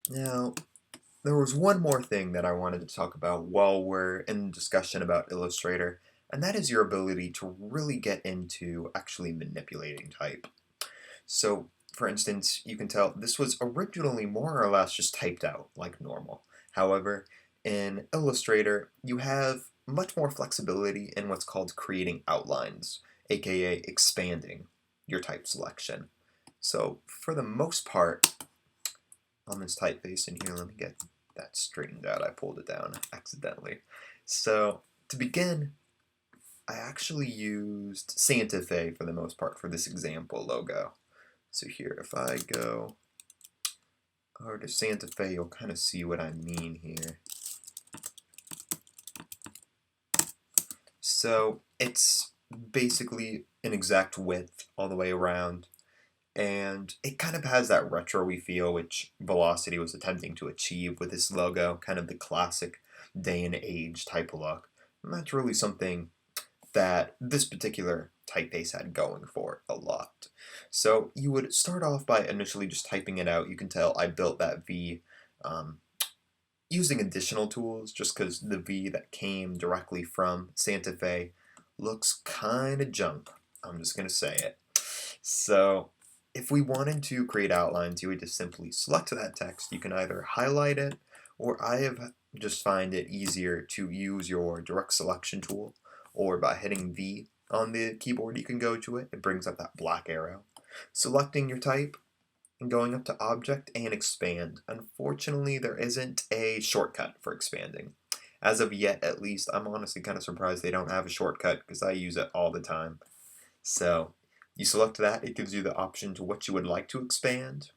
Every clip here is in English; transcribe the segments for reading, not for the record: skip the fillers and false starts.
Now, there was one more thing that I wanted to talk about while we're in discussion about Illustrator, and that is your ability to really get into actually manipulating type. So, for instance, you can tell this was originally more or less just typed out like normal. However, in Illustrator, you have much more flexibility in what's called creating outlines, aka expanding your type selection. So, for the most part, on this typeface in here, let me get that straightened out. I pulled it down accidentally. So, to begin, I actually used Santa Fe for the most part for this example logo. So here, if I go over to Santa Fe, you'll kind of see what I mean here. So it's basically an exact width all the way around, and it kind of has that retro-y feel which Velocity was attempting to achieve with this logo, kind of the classic day and age type of look. And that's really something that this particular typeface had going for it a lot. So you would start off by initially just typing it out. You can tell I built that V using additional tools just because the V that came directly from Santa Fe looks kind of junk. I'm just going to say it. So if we wanted to create outlines, you would just simply select that text. You can either highlight it, or I have just find it easier to use your direct selection tool, or by hitting V on the keyboard you can go to it. It brings up that black arrow. Selecting your type and going up to Object and Expand. Unfortunately, there isn't a shortcut for expanding. As of yet, at least, I'm honestly kind of surprised they don't have a shortcut because I use it all the time. So you select that, it gives you the option to what you would like to expand.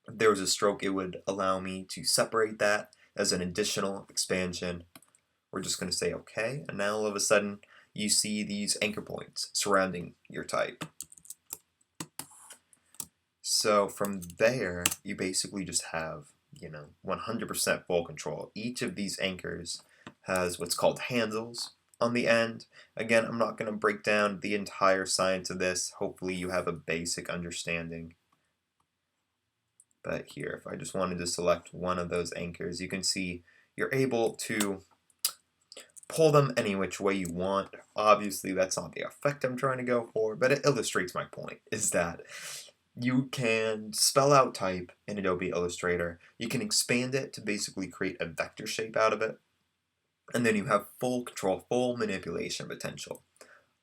If there was a stroke, it would allow me to separate that as an additional expansion. We're just going to say OK, and now all of a sudden you see these anchor points surrounding your type. So from there, you basically just have, 100% full control. Each of these anchors has what's called handles on the end. Again, I'm not going to break down the entire science of this. Hopefully you have a basic understanding. But here, if I just wanted to select one of those anchors, you can see you're able to pull them any which way you want. Obviously, that's not the effect I'm trying to go for, but it illustrates my point, is that you can spell out type in Adobe Illustrator. You can expand it to basically create a vector shape out of it. And then you have full control, full manipulation potential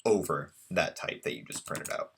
over that type that you just printed out.